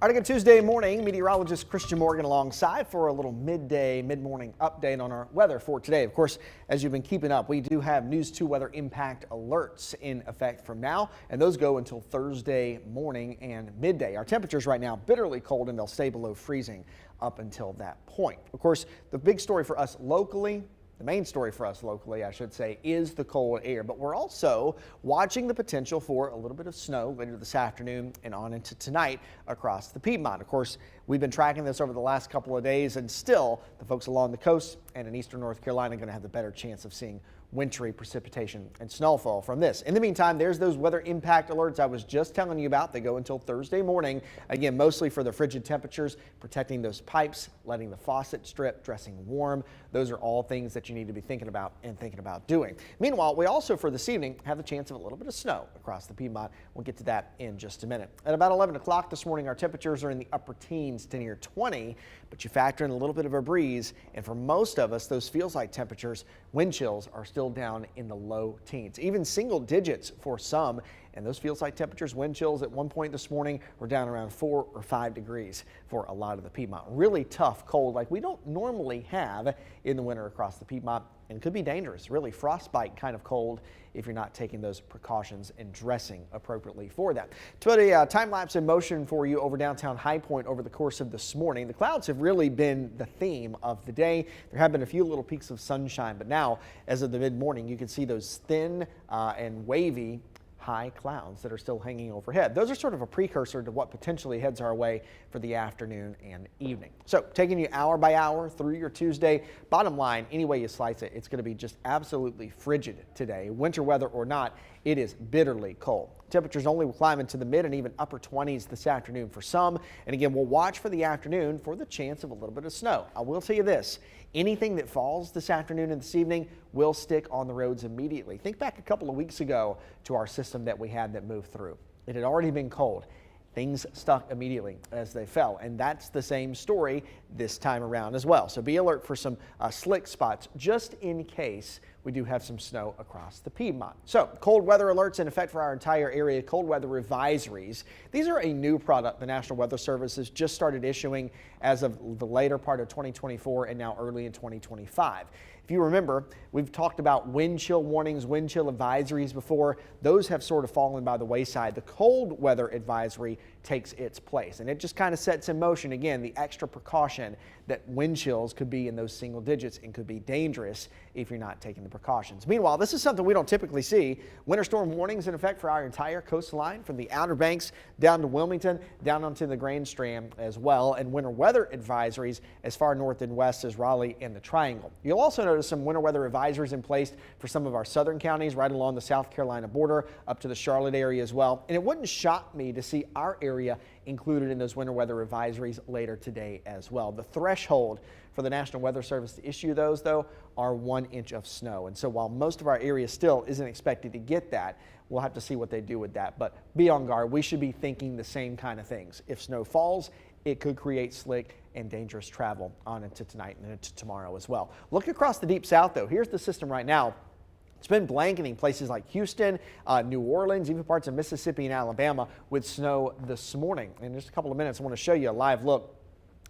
All right, good Tuesday morning. Meteorologist Christian Morgan alongside for a little mid-morning update on our weather for today. Of course, as you've been keeping up, we do have News 2 weather impact alerts in effect from now, and those go until Thursday morning and midday. Our temperatures right now bitterly cold, and they'll stay below freezing up until that point. Of course, the big story for us locally, the main story for us locally, I should say, is the cold air, but we're also watching the potential for a little bit of snow later this afternoon and on into tonight across the Piedmont. Of course, we've been tracking this over the last couple of days, and still the folks along the coast and in eastern North Carolina are going to have the better chance of seeing wintry precipitation and snowfall from this. In the meantime, there's those weather impact alerts I was just telling you about. They go until Thursday morning. Again, mostly for the frigid temperatures, protecting those pipes, letting the faucet strip, dressing warm. Those are all things that you need to be thinking about and thinking about doing. Meanwhile, we also for this evening have the chance of a little bit of snow across the Piedmont. We'll get to that in just a minute. At about 11 o'clock this morning, our temperatures are in the upper teens to near 20, but you factor in a little bit of a breeze, and for most of us, those feels like temperatures, wind chills are still down in the low teens, even single digits for some. And those feels like temperatures, wind chills at one point this morning were down around 4 or 5 degrees for a lot of the Piedmont. Really tough cold like we don't normally have in the winter across the Piedmont, and could be dangerous, really frostbite kind of cold if you're not taking those precautions and dressing appropriately for that. To put a time lapse in motion for you over downtown High Point over the course of this morning, the clouds have really been the theme of the day. There have been a few little peaks of sunshine, but now as of the mid-morning, you can see those thin and wavy high clouds that are still hanging overhead. Those are sort of a precursor to what potentially heads our way for the afternoon and evening. So taking you hour by hour through your Tuesday, bottom line, any way you slice it, it's going to be just absolutely frigid today. Winter weather or not, it is bitterly cold. Temperatures only will climb into the mid and even upper 20s this afternoon for some. And again, we'll watch for the afternoon for the chance of a little bit of snow. I will tell you this, anything that falls this afternoon and this evening will stick on the roads immediately. Think back a couple of weeks ago to our system that we had that moved through. It had already been cold. Things stuck immediately as they fell, and that's the same story this time around as well. So be alert for some slick spots just in case we do have some snow across the Piedmont. So cold weather alerts in effect for our entire area, cold weather advisories. These are a new product the National Weather Service has just started issuing as of the later part of 2024 and now early in 2025. If you remember, we've talked about wind chill warnings, wind chill advisories before. Those have sort of fallen by the wayside. The cold weather advisory takes its place, and it just kind of sets in motion, again, the extra precaution that wind chills could be in those single digits and could be dangerous if you're not taking the precautions. Meanwhile, this is something we don't typically see. Winter storm warnings in effect for our entire coastline from the Outer Banks down to Wilmington, down onto the Grand Strand as well, and winter weather advisories as far north and west as Raleigh and the Triangle. You'll also notice some winter weather advisories in place for some of our southern counties right along the South Carolina border up to the Charlotte area as well. And it wouldn't shock me to see our area included in those winter weather advisories later today as well. The threshold for the National Weather Service to issue those, though, are 1 inch of snow. And so while most of our area still isn't expected to get that, we'll have to see what they do with that. But be on guard. We should be thinking the same kind of things. If snow falls, it could create slick and dangerous travel on into tonight and into tomorrow as well. Look across the deep south, though. Here's the system right now. It's been blanketing places like Houston, New Orleans, even parts of Mississippi and Alabama with snow this morning. In just a couple of minutes, I want to show you a live look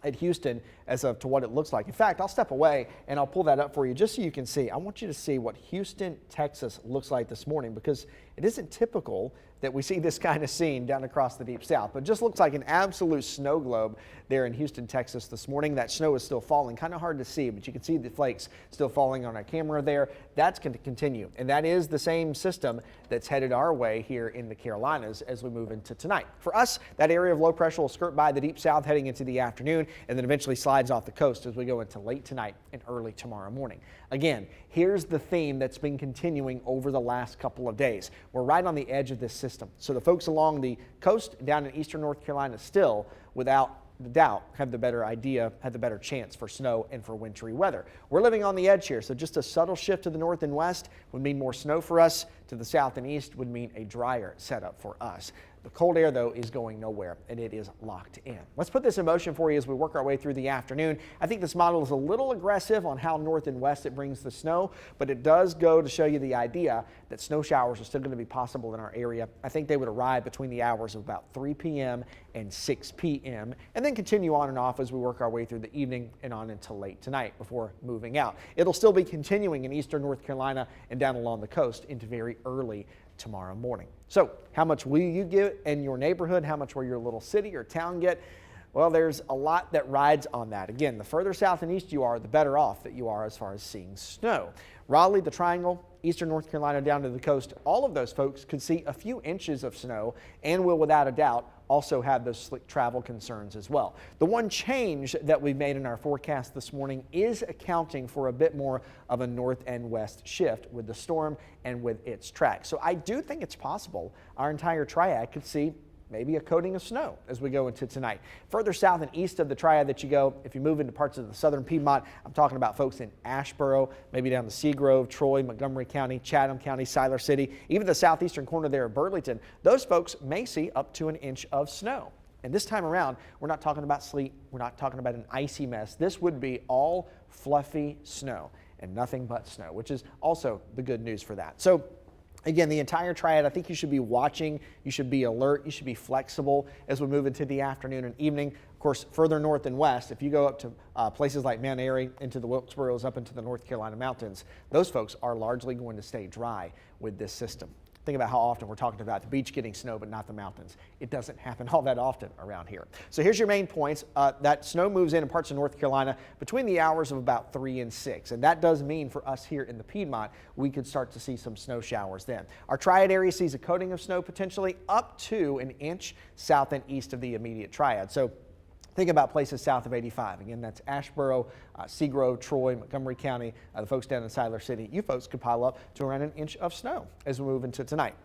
at Houston as of to what it looks like. In fact, I'll step away and I'll pull that up for you just so you can see. I want you to see what Houston, Texas looks like this morning, because it isn't typical that we see this kind of scene down across the deep south, but it just looks like an absolute snow globe there in Houston, Texas this morning. That snow is still falling, kind of hard to see, but you can see the flakes still falling on our camera there. That's going to continue, and that is the same system that's headed our way here in the Carolinas as we move into tonight. For us, that area of low pressure will skirt by the deep south heading into the afternoon, and then eventually slides off the coast as we go into late tonight and early tomorrow morning. Again, here's the theme that's been continuing over the last couple of days. We're right on the edge of this system. So the folks along the coast down in eastern North Carolina still, without doubt, have the better idea, have the better chance for snow and for wintry weather. We're living on the edge here, so just a subtle shift to the north and west would mean more snow for us. To the south and east would mean a drier setup for us. The cold air, though, is going nowhere, and it is locked in. Let's put this in motion for you as we work our way through the afternoon. I think this model is a little aggressive on how north and west it brings the snow, but it does go to show you the idea that snow showers are still going to be possible in our area. I think they would arrive between the hours of about 3 p.m. and 6 p.m. and then continue on and off as we work our way through the evening and on until late tonight before moving out. It'll still be continuing in eastern North Carolina and down along the coast into very early tomorrow morning. So how much will you get in your neighborhood? How much will your little city or town get? Well, there's a lot that rides on that. Again, the further south and east you are, the better off that you are as far as seeing snow. Raleigh, the Triangle, eastern North Carolina down to the coast, all of those folks could see a few inches of snow and will without a doubt also have those slick travel concerns as well. The one change that we've made in our forecast this morning is accounting for a bit more of a north and west shift with the storm and with its track. So I do think it's possible our entire triad could see maybe a coating of snow as we go into tonight. Further south and east of the triad that you go, if you move into parts of the southern Piedmont, I'm talking about folks in Asheboro, maybe down to Seagrove, Troy, Montgomery County, Chatham County, Siler City, even the southeastern corner there of Burlington, those folks may see up to an inch of snow. And this time around, we're not talking about sleet, we're not talking about an icy mess. This would be all fluffy snow and nothing but snow, which is also the good news for that. So again, the entire triad, I think you should be watching, you should be alert, you should be flexible as we move into the afternoon and evening. Of course, further north and west, if you go up to places like Mount Airy, into the Wilkesboros, up into the North Carolina mountains, those folks are largely going to stay dry with this system. Think about how often we're talking about the beach getting snow, but not the mountains. It doesn't happen all that often around here. So here's your main points. That snow moves in parts of North Carolina between the hours of about 3 and 6. And that does mean for us here in the Piedmont, we could start to see some snow showers then. Our triad area sees a coating of snow potentially up to an inch south and east of the immediate triad. So think about places south of 85. Again, that's Asheboro, Seagrove, Troy, Montgomery County, the folks down in Siler City. You folks could pile up to around an inch of snow as we move into tonight.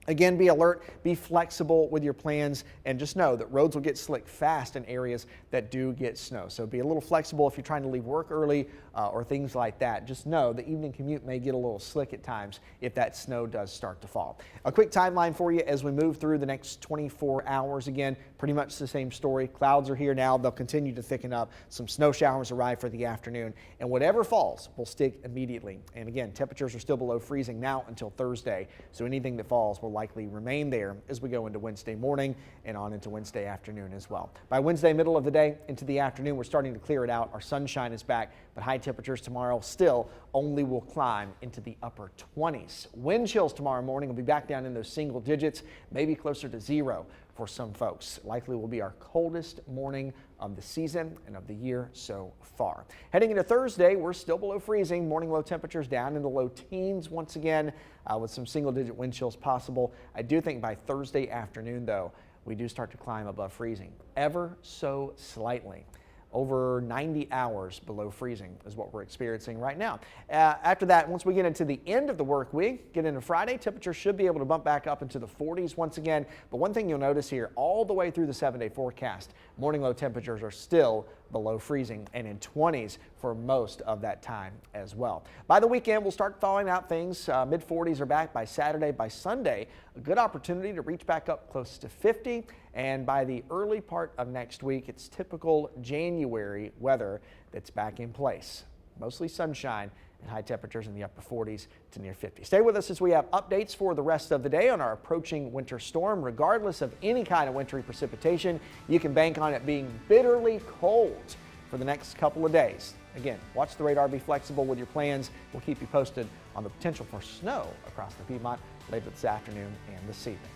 Again, be alert, be flexible with your plans, and just know that roads will get slick fast in areas that do get snow. So be a little flexible if you're trying to leave work early or things like that. Just know the evening commute may get a little slick at times if that snow does start to fall. A quick timeline for you as we move through the next 24 hours. Again, pretty much the same story. Clouds are here now. They'll continue to thicken up. Some snow showers arrive for the afternoon, and whatever falls will stick immediately. And again, temperatures are still below freezing now until Thursday, so anything that falls will likely remain there as we go into Wednesday morning and on into Wednesday afternoon as well. By Wednesday middle of the day into the afternoon, we're starting to clear it out. Our sunshine is back, but high temperatures tomorrow still only will climb into the upper 20s. Wind chills tomorrow morning will be back down in those single digits, maybe closer to 0 for some folks. Likely will be our coldest morning of the season and of the year so far. Heading into Thursday, we're still below freezing. Morning low temperatures down in the low teens once again with some single-digit wind chills possible. I do think by Thursday afternoon, though, we do start to climb above freezing ever so slightly. Over 90 hours below freezing is what we're experiencing right now. After that, once we get into the end of the work week, get into Friday, temperatures should be able to bump back up into the 40s once again. But one thing you'll notice here, all the way through the 7-day forecast, morning low temperatures are still below freezing and in 20s for most of that time as well. By the weekend, we'll start thawing out things. Mid 40s are back by Saturday. By Sunday, a good opportunity to reach back up close to 50. And by the early part of next week, it's typical January weather that's back in place. Mostly sunshine and high temperatures in the upper 40s to near 50. Stay with us as we have updates for the rest of the day on our approaching winter storm. Regardless of any kind of wintry precipitation, you can bank on it being bitterly cold for the next couple of days. Again, watch the radar, be flexible with your plans. We'll keep you posted on the potential for snow across the Piedmont later this afternoon and this evening.